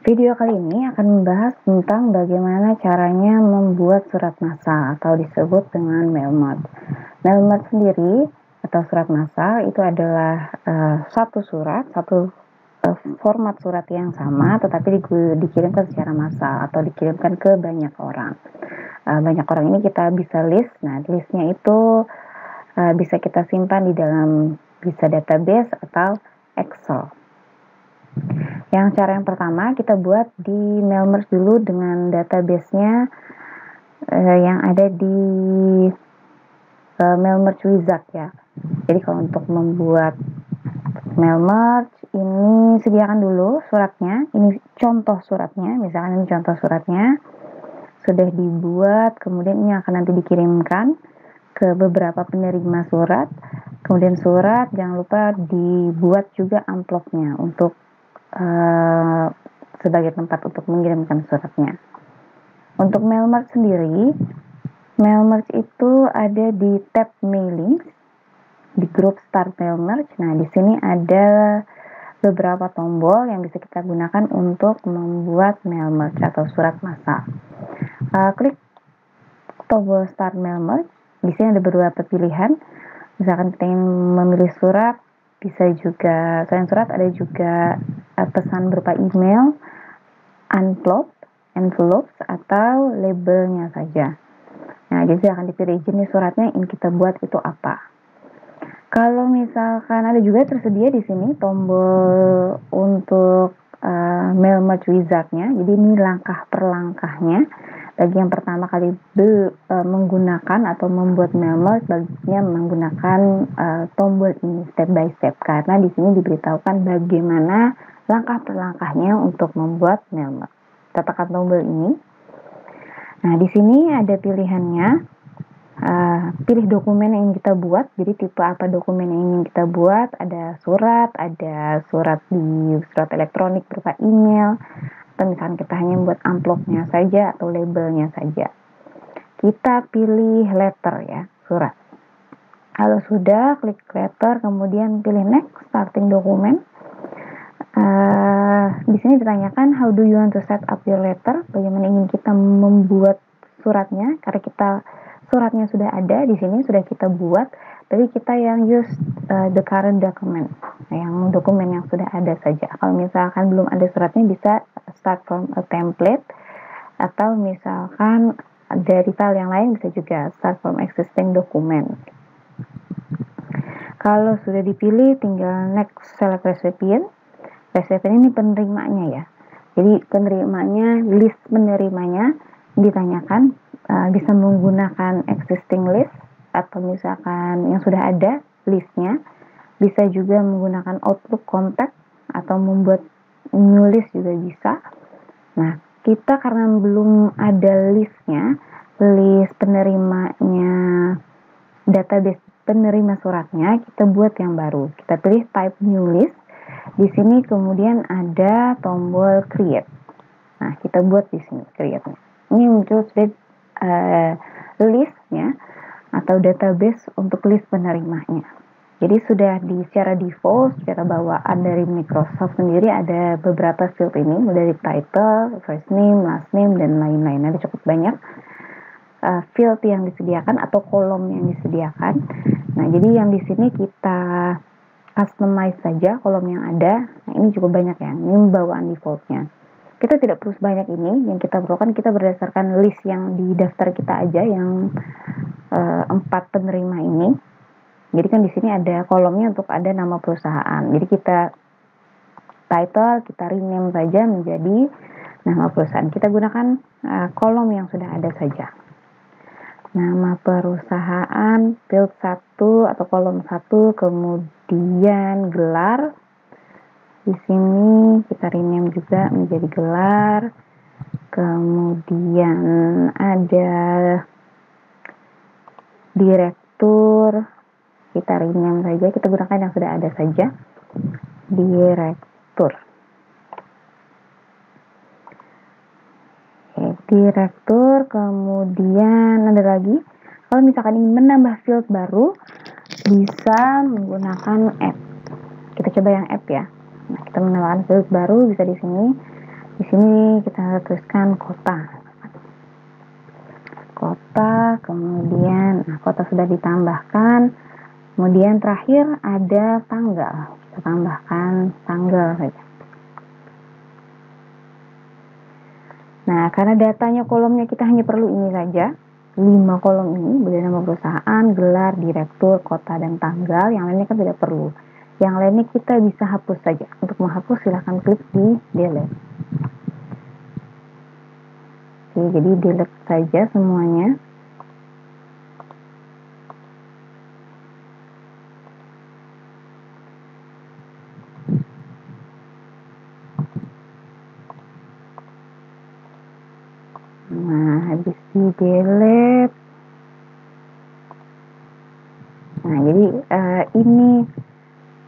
Video kali ini akan membahas tentang bagaimana caranya membuat surat massal atau disebut dengan mail merge. Mail merge sendiri atau surat massal itu adalah satu format surat yang sama tetapi dikirimkan secara massal atau dikirimkan ke banyak orang. Banyak orang ini kita bisa list. Nah, listnya itu bisa kita simpan di dalam bisa database atau Excel. Yang cara yang pertama kita buat di mail merge dulu dengan database-nya yang ada di mail merge wizard ya. Jadi kalau untuk membuat mail merge ini sediakan dulu suratnya. Ini contoh suratnya, misalkan ini contoh suratnya sudah dibuat, kemudian ini akan nanti dikirimkan ke beberapa penerima surat. Kemudian surat jangan lupa dibuat juga amplopnya untuk sebagai tempat untuk mengirimkan suratnya. Untuk mail merge sendiri, mail merge itu ada di tab mailing di grup start mail merge. Nah, di sini ada beberapa tombol yang bisa kita gunakan untuk membuat mail merge atau surat massal. Klik tombol start mail merge. Di sini ada beberapa pilihan. Misalkan kita ingin memilih surat, bisa juga selain surat ada juga pesan berupa email, envelopes atau labelnya saja. Nah, jadi akan dipilih jenis suratnya yang kita buat itu apa. Kalau misalkan ada juga tersedia di sini tombol untuk mail merge wizard-nya. Jadi ini langkah per langkahnya. Bagi yang pertama kali menggunakan atau membuat mail merge, baginya menggunakan tombol ini step by step karena di sini diberitahukan bagaimana langkah per langkahnya untuk membuat mail merge. Kita tekan tombol ini. Nah, di sini ada pilihannya. Pilih dokumen yang ingin kita buat. Jadi tipe apa dokumen yang ingin kita buat. Ada surat di surat elektronik berupa email, atau misalkan kita hanya membuat amplopnya saja atau labelnya saja. Kita pilih letter ya, surat. Kalau sudah, klik letter, kemudian pilih next, starting dokumen. Di sini ditanyakan how do you want to set up your letter, bagaimana ingin kita membuat suratnya, karena suratnya sudah ada di sini, sudah kita buat, tapi kita yang use the current document, yang dokumen yang sudah ada saja. Kalau misalkan belum ada suratnya, bisa start from a template, atau misalkan dari file yang lain bisa juga start from existing document. Kalau sudah dipilih, tinggal next, select recipient. Recipient ini penerimanya ya. Jadi penerimanya, list penerimanya ditanyakan bisa menggunakan existing list atau misalkan yang sudah ada listnya. Bisa juga menggunakan Outlook contact atau membuat new list juga bisa. Nah, kita karena belum ada listnya, list penerimanya, database penerima suratnya, kita buat yang baru. Kita pilih type new list. Di sini kemudian ada tombol create. Nah, kita buat di sini create-nya. Ini muncul sudah listnya atau database untuk list penerimanya. Jadi sudah secara default, secara bawaan dari Microsoft sendiri ada beberapa field ini, mulai dari title, first name, last name, dan lain-lain. Ada cukup banyak field yang disediakan atau kolom yang disediakan. Nah, jadi yang di sini kita customize saja kolom yang ada. Nah, ini cukup banyak ya, ini bawaan defaultnya. Kita tidak perlu sebanyak ini, yang kita perlukan kita berdasarkan list yang di daftar kita aja, yang 4 penerima ini. Jadi kan di sini ada kolomnya untuk ada nama perusahaan. Jadi kita title, kita rename saja menjadi nama perusahaan. Kita gunakan kolom yang sudah ada saja. Nama perusahaan, field 1 atau kolom 1, kemudian gelar. Di sini kita rename juga menjadi gelar. Kemudian ada direktur. Kita rename saja, kita gunakan yang sudah ada saja. Direktur. Direktur, kemudian ada lagi. Kalau misalkan ingin menambah field baru, bisa menggunakan app. Kita coba yang app ya. Nah, kita menambahkan field baru bisa di sini. Di sini kita tuliskan kota, kemudian kota sudah ditambahkan, kemudian terakhir ada tanggal, kita tambahkan tanggal saja. Nah, karena datanya kolomnya kita hanya perlu ini saja, 5 kolom ini, beda nama perusahaan, gelar, direktur, kota, dan tanggal. Yang lainnya kan tidak perlu. Yang lainnya kita bisa hapus saja. Untuk menghapus silahkan klik di delete. Oke, jadi delete saja semuanya. Nah, habis di delete. Nah, jadi ini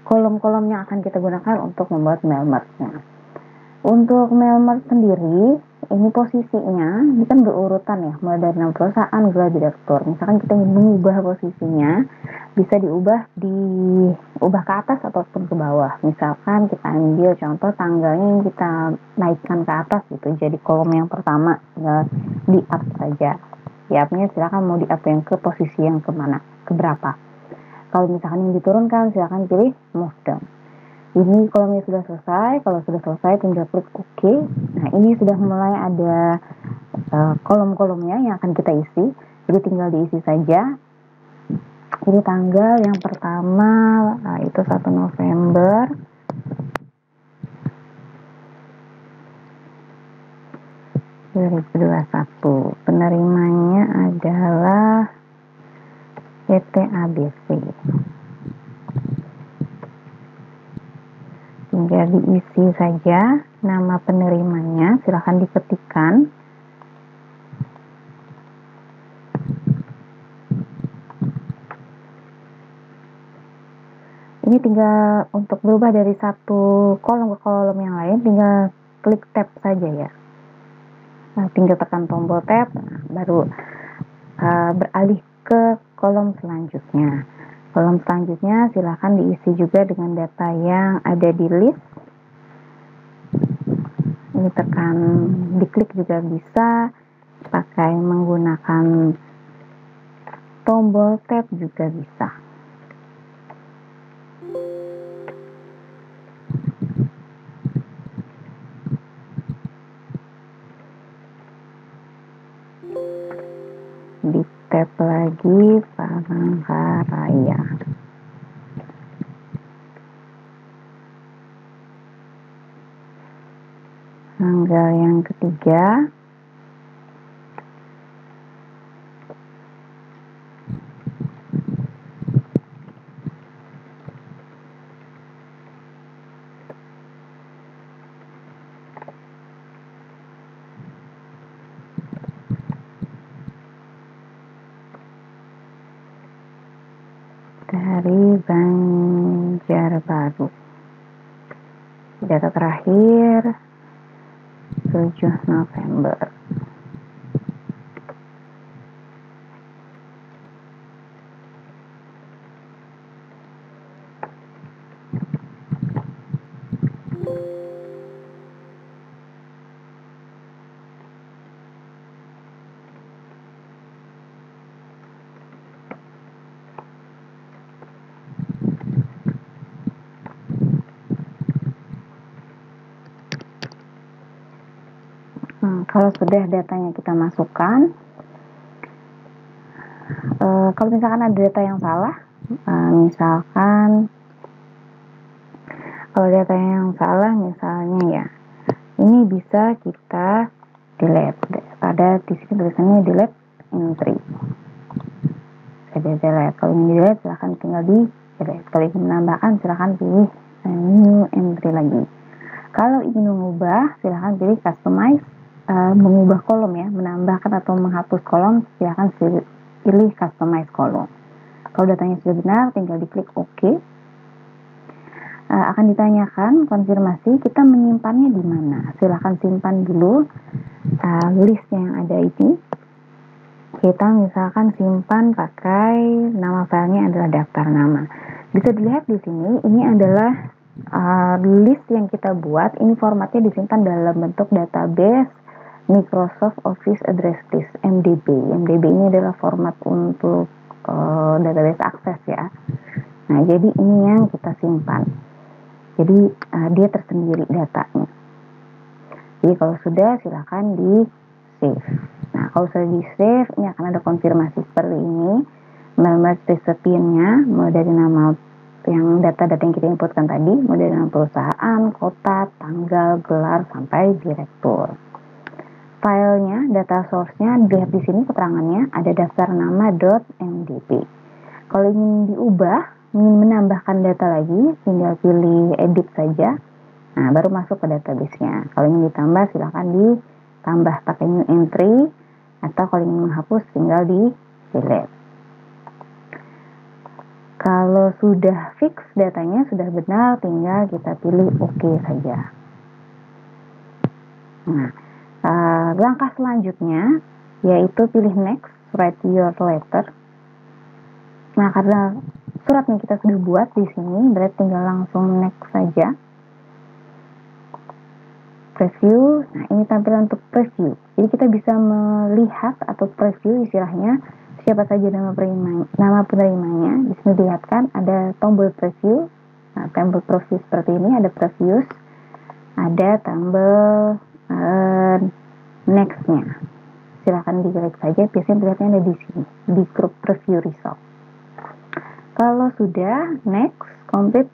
kolom-kolom yang akan kita gunakan untuk membuat mail merge-nya. Untuk mail merge sendiri, ini posisinya, ini kan berurutan ya, mulai dari nama perusahaan, gelar, direktur. Misalkan kita ingin mengubah posisinya, bisa diubah ke atas ataupun ke bawah. Misalkan kita ambil contoh tanggalnya yang kita naikkan ke atas gitu, jadi kolom yang pertama, tinggal di up saja. Di up-nya silakan mau di up yang ke posisi yang kemana, keberapa. Kalau misalkan yang diturunkan, silakan pilih move down. Ini kolomnya sudah selesai. Kalau sudah selesai tinggal klik OK. Nah, ini sudah mulai ada kolom-kolomnya yang akan kita isi. Jadi tinggal diisi saja. Ini tanggal yang pertama itu 1 November. (2021). Penerimanya adalah PT ABC. Tinggal diisi saja nama penerimanya, silahkan diketikkan. Ini tinggal untuk berubah dari satu kolom ke kolom yang lain, tinggal klik tab saja ya. Nah, tinggal tekan tombol tab, baru beralih ke kolom selanjutnya. Kolom selanjutnya silahkan diisi juga dengan data yang ada di list. Ini tekan diklik juga bisa, pakai menggunakan tombol tab juga bisa. Di tab lagi Palangkaraya. Tanggal yang ketiga, dari Banjarbaru. Data terakhir 7 November. Kalau sudah datanya kita masukkan, kalau misalkan ada data yang salah, misalkan kalau data yang salah misalnya ya, ini bisa kita delete. Pada di sini tulisannya delete entry. Jadi delete. Kalau ingin delete silahkan tinggal di delete. Kalau ingin menambahkan silahkan pilih new entry lagi. Kalau ingin mengubah silahkan pilih customize, mengubah kolom ya, menambahkan atau menghapus kolom silahkan pilih customize kolom. Kalau datanya sudah benar tinggal diklik OK. Akan ditanyakan konfirmasi kita menyimpannya di mana. Silahkan simpan dulu list yang ada ini. Kita misalkan simpan pakai nama filenya adalah daftar nama. Bisa dilihat di sini, ini adalah list yang kita buat ini formatnya disimpan dalam bentuk database Microsoft Office Address List (MDB). MDB ini adalah format untuk database akses ya. Nah, jadi ini yang kita simpan. Jadi dia tersendiri datanya. Jadi kalau sudah silakan di save. Nah, kalau sudah di save ini akan ada konfirmasi seperti ini. Merge recipientnya mulai dari nama yang data-data yang kita inputkan tadi, mulai dari nama perusahaan, kota, tanggal, gelar sampai direktur. Filenya, data source-nya dilihat di sini keterangannya ada daftar nama .mdb. Kalau ingin diubah, ingin menambahkan data lagi, tinggal pilih edit saja. Nah, baru masuk ke database-nya. Kalau ingin ditambah, silahkan ditambah pakai new entry, atau kalau ingin menghapus, tinggal di delete. Kalau sudah fix datanya, sudah benar, tinggal kita pilih OK saja. Nah, langkah selanjutnya yaitu pilih next, write your letter. Nah, karena suratnya kita sudah buat di sini, berarti tinggal langsung next saja. Preview. Nah, ini tampilan untuk preview. Jadi kita bisa melihat atau preview istilahnya siapa saja nama penerimanya. Di sini dilihatkan ada tombol preview. Nah, tombol preview seperti ini ada previews, ada tombol next-nya. Silahkan diklik saja. Biasanya dilihatnya ada di sini di grup preview result. Kalau sudah next, complete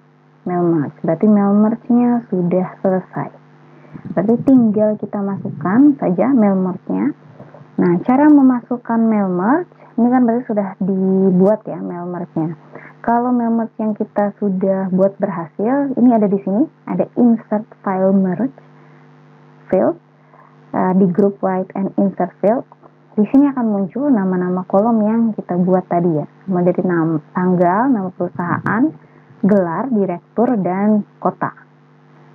mail merge. Berarti mail merge-nya sudah selesai. Berarti tinggal kita masukkan saja mail merge-nya. Nah, cara memasukkan mail merge, ini kan berarti sudah dibuat ya mail merge-nya. Kalau mail merge yang kita sudah buat berhasil, ini ada di sini, ada insert file merge field, di group write and insert field. Di sini akan muncul nama-nama kolom yang kita buat tadi ya, mulai dari nama, tanggal, nama perusahaan, gelar, direktur, dan kota.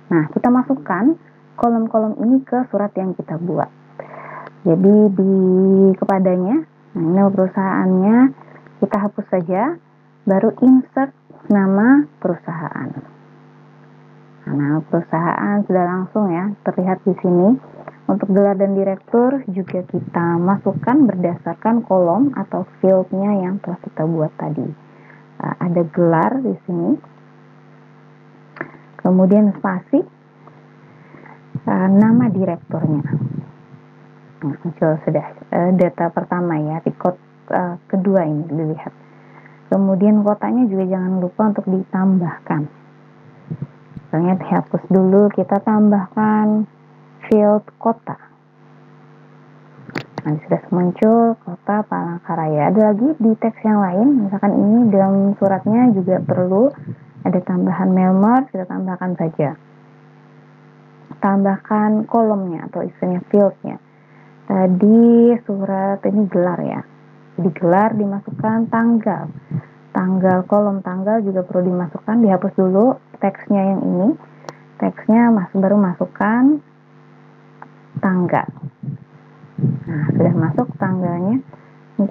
Nah, kita masukkan kolom-kolom ini ke surat yang kita buat. Jadi di kepadanya, nah ini nama perusahaannya kita hapus saja, baru insert nama perusahaan. Nah, nama perusahaan sudah langsung ya terlihat di sini. Untuk gelar dan direktur juga kita masukkan berdasarkan kolom atau fieldnya yang telah kita buat tadi. Ada gelar di sini, kemudian spasi, nama direkturnya. Nah, muncul sudah data pertama ya, record kedua ini dilihat. Kemudian kotanya juga jangan lupa untuk ditambahkan. Misalnya dihapus dulu, kita tambahkan field kota. Nah, sudah muncul kota Palangkaraya. Ada lagi di teks yang lain, misalkan ini dalam suratnya juga perlu ada tambahan mail merge, kita tambahkan saja. Tambahkan kolomnya atau istilahnya fieldnya. Tadi surat ini gelar ya. Jadi gelar dimasukkan tanggal. Tanggal, kolom tanggal juga perlu dimasukkan, dihapus dulu teksnya yang ini. Teksnya baru masukkan tanggal. Nah, sudah masuk tanggalnya. Ini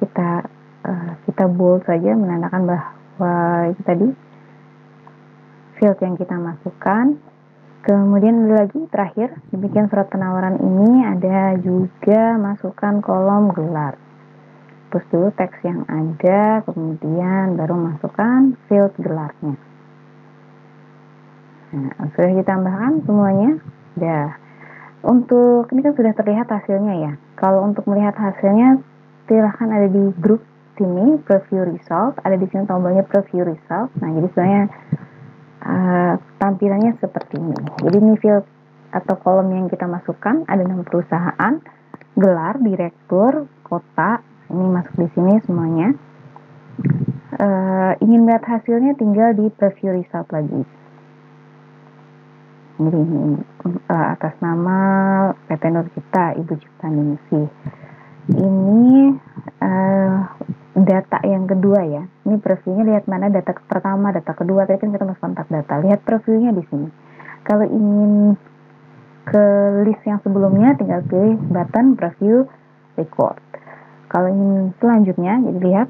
kita bold saja menandakan bahwa itu tadi field yang kita masukkan. Kemudian ada lagi terakhir, demikian surat penawaran ini ada juga masukkan kolom gelar. Hapus dulu teks yang ada, kemudian baru masukkan field gelarnya. Nah, sudah ditambahkan semuanya. Sudah. Untuk ini kan sudah terlihat hasilnya ya. Kalau untuk melihat hasilnya, silahkan ada di grup sini preview result. Ada di sini tombolnya preview result. Nah, jadi sebenarnya tampilannya seperti ini. Jadi ini field atau kolom yang kita masukkan ada nama perusahaan, gelar, direktur, kota. Ini masuk di sini semuanya. Ingin lihat hasilnya tinggal di preview result lagi. Jadi ini atas nama PT Nur Cipta, Ibu Cipta Ningsih. Ini data yang kedua ya. Ini previewnya, lihat mana data pertama, data kedua. Tadi kan kita masuk kontak data. Lihat previewnya di sini. Kalau ingin ke list yang sebelumnya, tinggal pilih button preview record. Kalau ingin selanjutnya, jadi lihat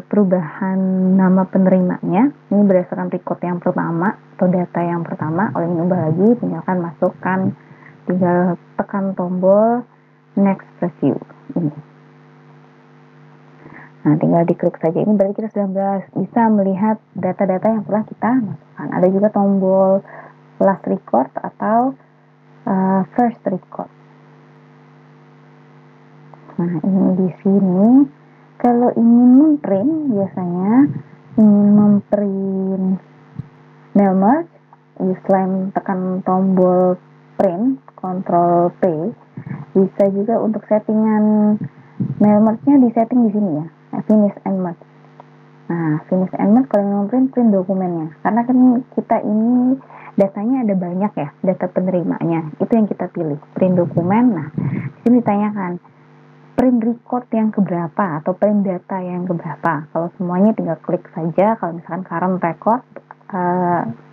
perubahan nama penerimanya. Ini berdasarkan record yang pertama atau data yang pertama. Kalau ingin ubah lagi, tinggalkan masukkan, tinggal tekan tombol next preview ini. Nah, tinggal diklik saja. Ini berarti kita sudah bisa melihat data-data yang telah kita masukkan. Ada juga tombol last record atau first record. Nah, ini di sini kalau ingin memprint, biasanya ingin memprint mail merge, selain tekan tombol print, Ctrl P, bisa juga untuk settingan mail merge-nya disetting di sini ya, finish and merge. Nah, finish and merge kalau ingin memprint, print dokumennya. Karena kan kita ini datanya ada banyak ya, data penerimanya. Itu yang kita pilih, print dokumen. Nah, di sini ditanyakan print record yang keberapa atau print data yang keberapa. Kalau semuanya tinggal klik saja. Kalau misalkan current record,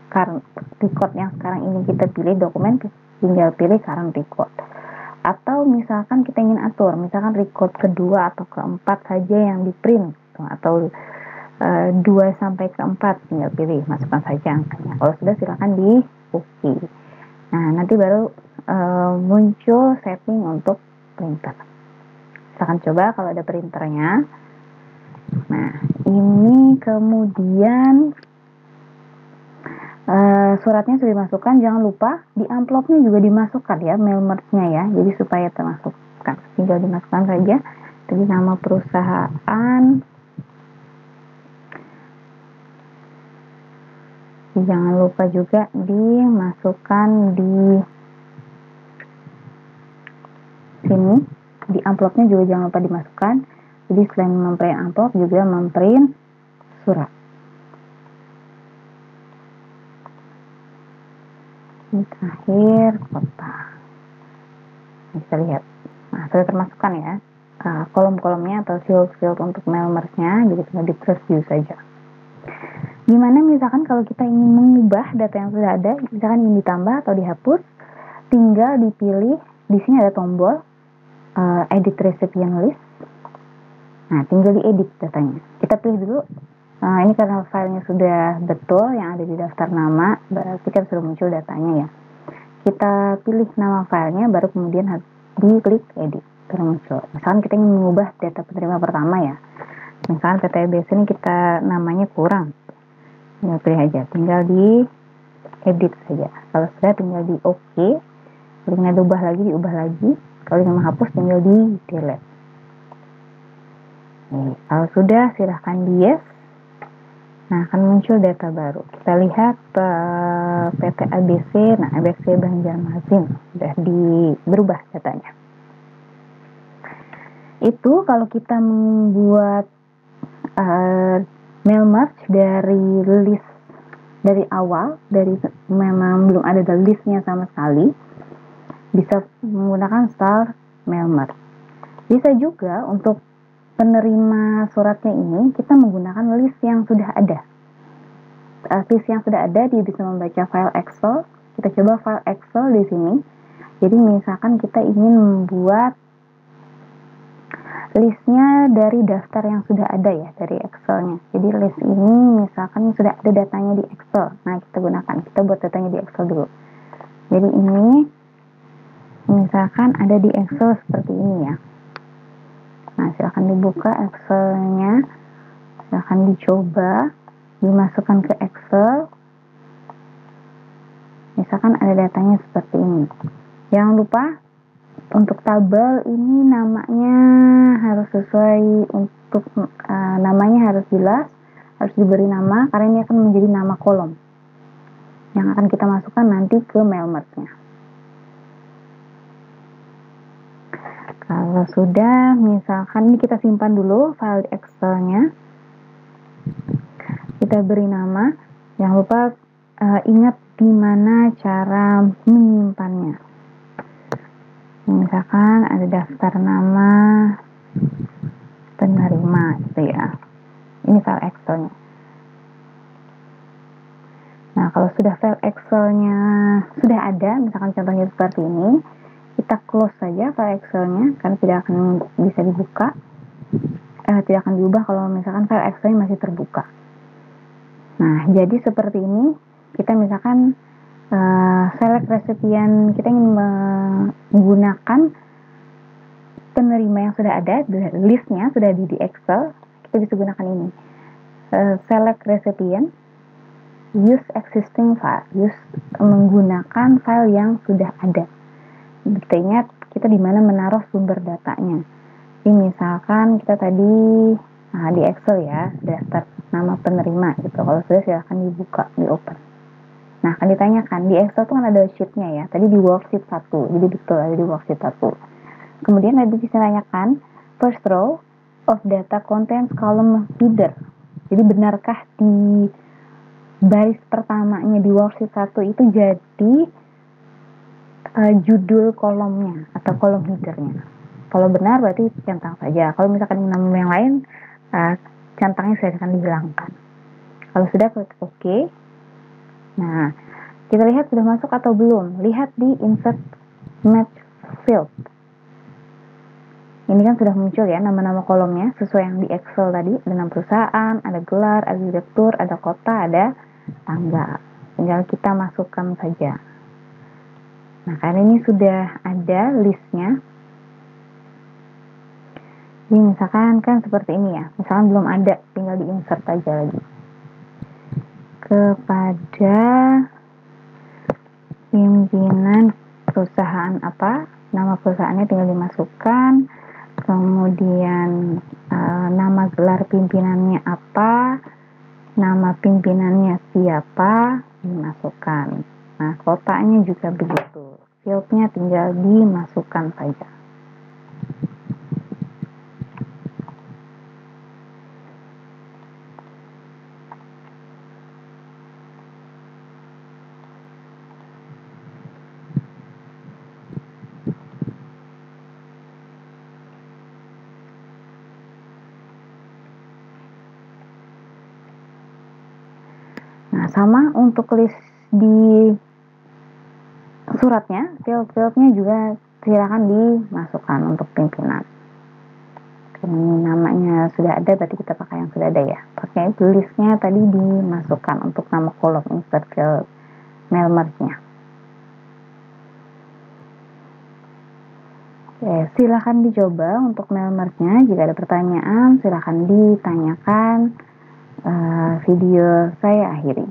current record yang sekarang ini kita pilih dokumen, tinggal pilih current record. Atau misalkan kita ingin atur, misalkan record kedua atau keempat saja yang di print, atau 2 sampai ke 4, tinggal pilih, masukkan saja angkanya. Kalau sudah silakan di OK. Nah, nanti baru muncul setting untuk printer. Silakan coba kalau ada printernya. Nah, ini kemudian suratnya sudah dimasukkan. Jangan lupa di amplopnya juga dimasukkan ya, mail merge-nya ya, jadi supaya termasukkan. Tinggal dimasukkan saja tadi nama perusahaan. Jangan lupa juga dimasukkan di sini, di amplopnya juga jangan lupa dimasukkan. Jadi selain memprint amplop juga memprint surat. Ini terakhir kota. Bisa lihat. Nah, sudah termasukkan ya kolom-kolomnya atau field-field untuk mail merge-nya. Jadi tinggal di preview saja. Gimana misalkan kalau kita ingin mengubah data yang sudah ada, misalkan ingin ditambah atau dihapus, tinggal dipilih. Di sini ada tombol edit recipient list. Nah, tinggal diedit datanya. Kita pilih dulu. Ini karena filenya sudah betul yang ada di daftar nama, berarti kan sudah muncul datanya ya. Kita pilih nama filenya, baru kemudian diklik edit, baru muncul. Misalkan kita ingin mengubah data penerima pertama ya. Misalkan PTBS ini kita namanya kurang. Tinggal pilih aja, tinggal di edit saja. Kalau sudah tinggal di OK. Kalau ingin diubah lagi. Kalau ingin menghapus tinggal di delete. Kalau sudah silahkan di yes. Nah, akan muncul data baru. Kita lihat PT ABC. Nah, ABC Banjarmasin sudah berubah datanya. Itu kalau kita membuat mail merge dari list dari awal, dari memang belum ada listnya sama sekali, bisa menggunakan start mail merge. Bisa juga untuk penerima suratnya ini kita menggunakan list yang sudah ada. List yang sudah ada dia bisa membaca file Excel. Kita coba file Excel di sini. Jadi misalkan kita ingin membuat listnya dari daftar yang sudah ada ya, dari Excelnya. Jadi list ini misalkan sudah ada datanya di Excel. Nah, kita gunakan, kita buat datanya di Excel dulu. Jadi ini misalkan ada di Excel seperti ini ya. Nah, silahkan dibuka Excelnya, silahkan dicoba, dimasukkan ke Excel. Misalkan ada datanya seperti ini. Jangan lupa untuk tabel ini namanya harus sesuai, untuk namanya harus jelas, harus diberi nama karena ini akan menjadi nama kolom yang akan kita masukkan nanti ke mail merge-nya. Kalau sudah, misalkan ini kita simpan dulu file Excel-nya, kita beri nama. Jangan lupa ingat di mana cara menyimpannya. Misalkan ada daftar nama penerima gitu ya. Ini file Excel-nya. Nah, kalau sudah file Excel-nya sudah ada, misalkan contohnya seperti ini, kita close saja file Excel-nya karena tidak akan bisa dibuka. tidak akan diubah kalau misalkan file Excel masih terbuka. Nah, jadi seperti ini, kita misalkan select resipien, kita ingin menggunakan penerima yang sudah ada, listnya sudah di Excel, kita bisa gunakan ini. Select recipient, use existing file, menggunakan file yang sudah ada. Kita ingat kita di mana menaruh sumber datanya. Jadi misalkan kita tadi di Excel ya, daftar nama penerima gitu. Kalau sudah silahkan dibuka, di open. Nah, akan ditanyakan di Excel tuh kan ada sheet-nya ya. Tadi di worksheet 1, jadi betul ada di worksheet 1. Kemudian ada ditanyakan first row of data contains column header. Jadi benarkah di baris pertamanya di worksheet 1 itu jadi judul kolomnya atau kolom headernya. Kalau benar berarti centang saja. Kalau misalkan nama yang lain, centangnya silahkan dihilangkan. Kalau sudah, klik OK. Nah, kita lihat sudah masuk atau belum. Lihat di Insert Match Field. Ini kan sudah muncul ya nama-nama kolomnya sesuai yang di Excel tadi. Ada nama perusahaan, ada gelar, ada direktur, ada kota, ada tanggal. Tinggal kita masukkan saja. Nah, karena ini sudah ada listnya. Jadi misalkan kan seperti ini ya. Misalkan belum ada, tinggal di insert aja lagi. Kepada pimpinan perusahaan apa? Nama perusahaannya tinggal dimasukkan. Kemudian nama gelar pimpinannya apa? Nama pimpinannya siapa? Dimasukkan. Nah, kotanya juga begitu. Fieldnya tinggal dimasukkan saja. Nah, sama untuk list di suratnya, field-fieldnya juga silakan dimasukkan untuk pimpinan. Ini namanya sudah ada, berarti kita pakai yang sudah ada ya. Pakai listnya tadi dimasukkan untuk nama kolom insert field mail merge-nya. Oke, silakan dicoba untuk mail merge-nya. Jika ada pertanyaan, silakan ditanyakan. Video saya akhiri.